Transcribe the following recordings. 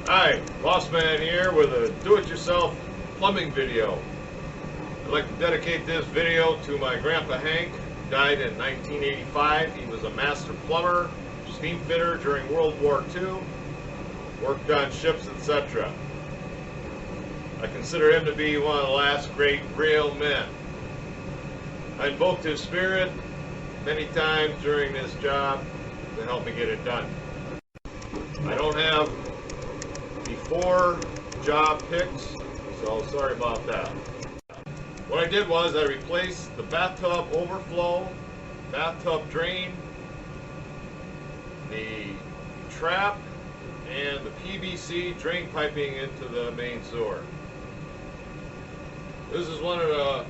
Hi, Lost Man here with a do-it-yourself plumbing video. I'd like to dedicate this video to my grandpa Hank, who died in 1985. He was a master plumber, steam fitter during World War II, worked on ships, etc. I consider him to be one of the last great real men. I invoked his spirit many times during this job to help me get it done. I don't have before job pics, so sorry about that. What I did was I replaced the bathtub overflow, bathtub drain, the trap, and the PVC drain piping into the main sewer. This is one of the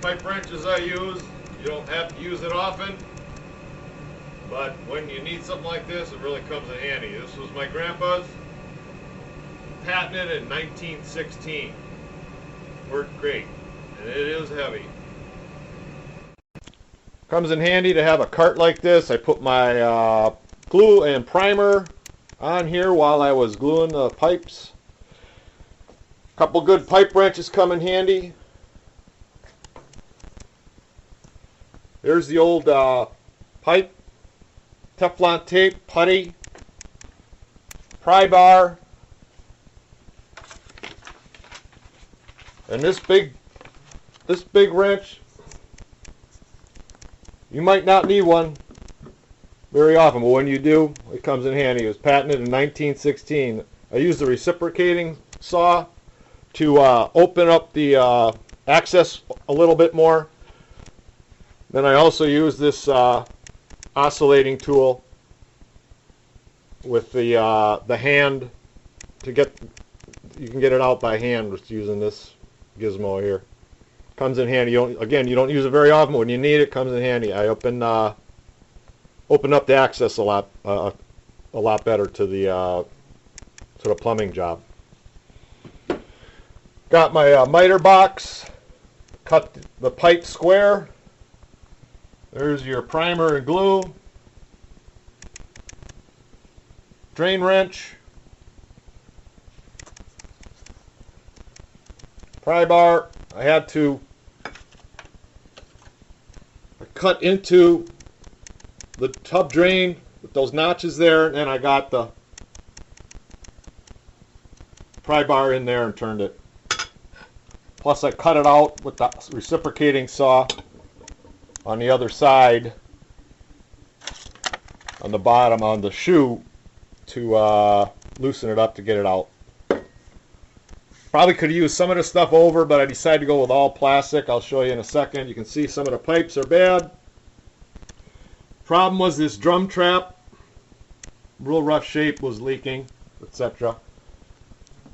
pipe wrenches I use. You don't have to use it often, but when you need something like this, it really comes in handy. This was my grandpa's, patented in 1916. Worked great, and it is heavy. Comes in handy to have a cart like this. I put my glue and primer on here while I was gluing the pipes. A couple good pipe wrenches come in handy. There's the old pipe, Teflon tape, putty, pry bar, and this big wrench. You might not need one very often, but when you do, it comes in handy. It was patented in 1916. I used the reciprocating saw to open up the access a little bit more. Then I also use this oscillating tool with the hand to get. You can get it out by hand just using this gizmo here. Comes in handy. You don't use it very often. When you need it, comes in handy. I open up the access a lot better to the plumbing job. Got my miter box. Cut the pipe square. There's your primer and glue, drain wrench, pry bar. I had to cut into the tub drain with those notches there, and then I got the pry bar in there and turned it. Plus I cut it out with the reciprocating saw on the other side, on the bottom, on the shoe, to loosen it up to get it out. Probably could have used some of the stuff over, but I decided to go with all plastic. I'll show you in a second. You can see some of the pipes are bad. Problem was this drum trap, real rough shape, was leaking, etc.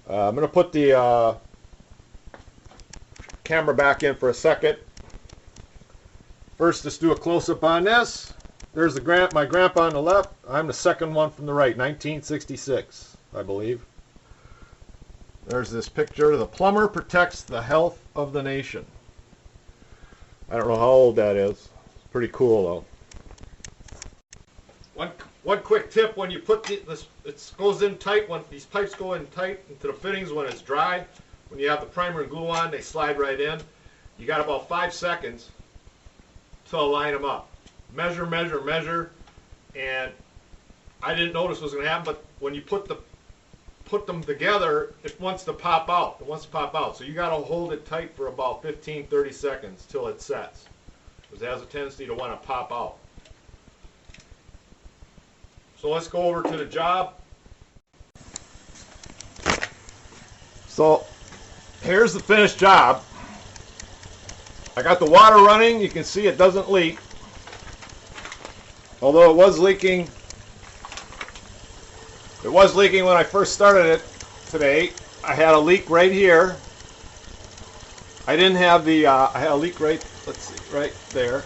I'm going to put the camera back in for a second. First, let's do a close-up on this. There's my grandpa on the left. I'm the second one from the right, 1966, I believe. There's this picture. The plumber protects the health of the nation. I don't know how old that is. It's pretty cool, though. One quick tip: when you put this, it goes in tight. When these pipes go in tight into the fittings when it's dry, when you have the primer and glue on, they slide right in. You got about 5 seconds to line them up. Measure, measure, measure, and I didn't notice what was going to happen, but when you put them together, it wants to pop out. It wants to pop out. So you got to hold it tight for about 15-30 seconds till it sets, because it has a tendency to want to pop out. So let's go over to the job. So here's the finished job. I got the water running. You can see it doesn't leak. Although it was leaking. It was leaking when I first started it today. I had a leak right here. I didn't have the, I had a leak right, let's see, right there.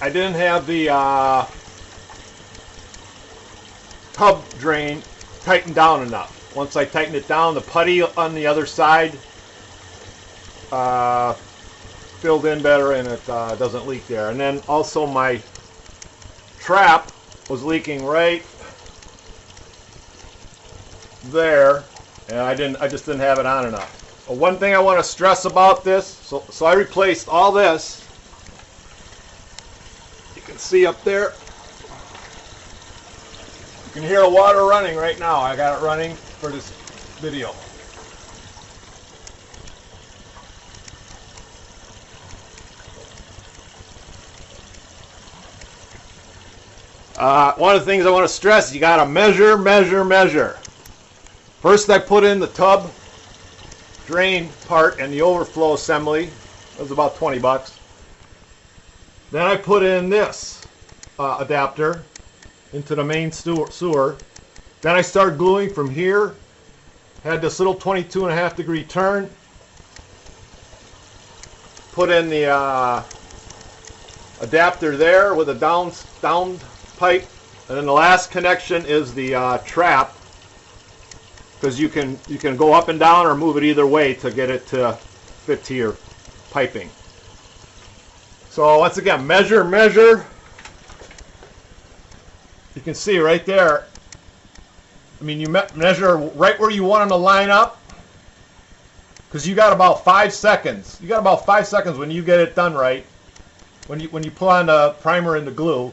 I didn't have the tub drain tightened down enough. Once I tightened it down, the putty on the other side filled in better, and it doesn't leak there. And then also my trap was leaking right there, and I just didn't have it on enough. But one thing I want to stress about this, so I replaced all this. You can see up there. You can hear the water running right now. I got it running for this video. One of the things I want to stress is you got to measure, measure, measure. First I put in the tub drain part and the overflow assembly. It was about 20 bucks. Then I put in this adapter into the main sewer. Then I started gluing from here. Had this little 22.5 degree turn. Put in the adapter there with a down pipe, and then the last connection is the trap, because you can go up and down or move it either way to get it to fit to your piping. So once again, measure, measure. You can see right there. I mean, you measure right where you want them to line up, because you got about 5 seconds. You got about 5 seconds when you get it done right. When you put on the primer and the glue,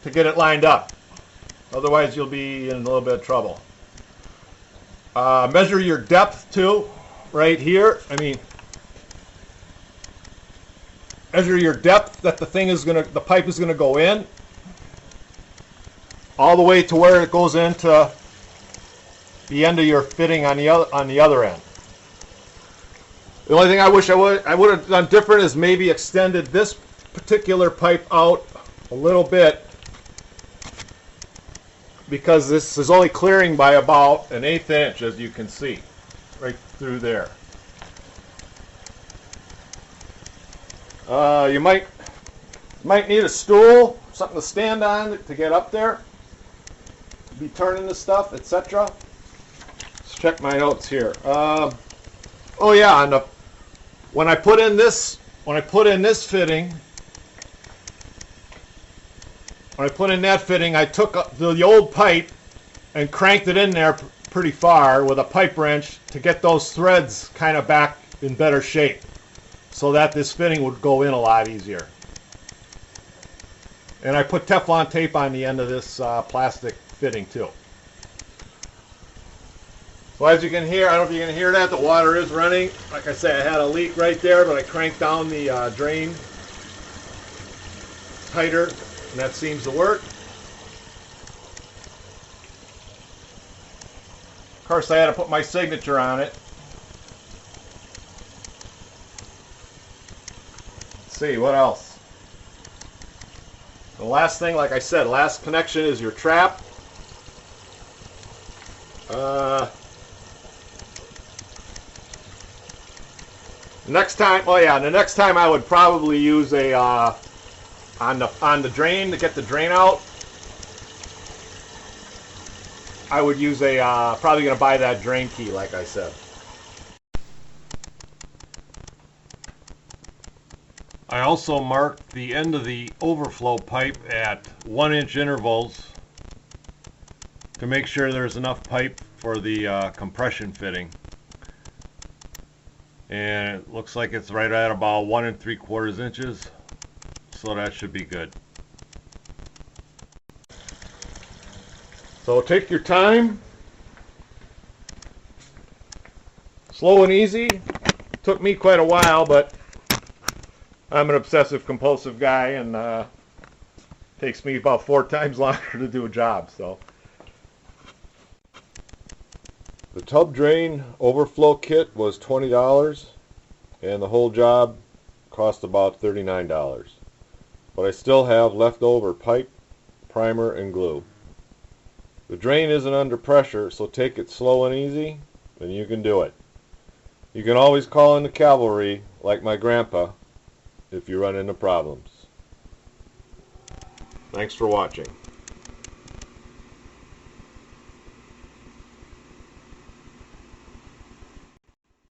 to get it lined up. Otherwise you'll be in a little bit of trouble. Measure your depth too, right here. I mean, measure your depth that the pipe is gonna go in, all the way to where it goes into the end of your fitting on the other end. The only thing I wish I would have done different is maybe extended this particular pipe out a little bit, because this is only clearing by about 1/8 inch, as you can see right through there. You might need a stool, something to stand on to get up there, be turning the stuff, etc. Let's check my notes here. Oh yeah, when I put in this fitting, when I put in that fitting, I took the old pipe and cranked it in there pretty far with a pipe wrench to get those threads kind of back in better shape, so that this fitting would go in a lot easier. And I put Teflon tape on the end of this plastic fitting too. So as you can hear, I don't know if you can hear that, the water is running. Like I said, I had a leak right there, but I cranked down the drain tighter, and that seems to work. Of course, I had to put my signature on it. Let's see, what else? The last thing, like I said, last connection is your trap. Next time, oh yeah, the next time I would probably use a on the drain to get the drain out. I would use a probably gonna buy that drain key, like I said. I also marked the end of the overflow pipe at 1 inch intervals to make sure there's enough pipe for the compression fitting. And it looks like it's right at about 1 3/4 inches, so that should be good. So take your time, slow and easy. Took me quite a while, but I'm an obsessive compulsive guy, and takes me about 4 times longer to do a job. So the tub drain overflow kit was $20, and the whole job cost about $39. But I still have leftover pipe, primer, and glue. The drain isn't under pressure, so take it slow and easy, and you can do it. You can always call in the cavalry, like my grandpa, if you run into problems. Thanks for watching.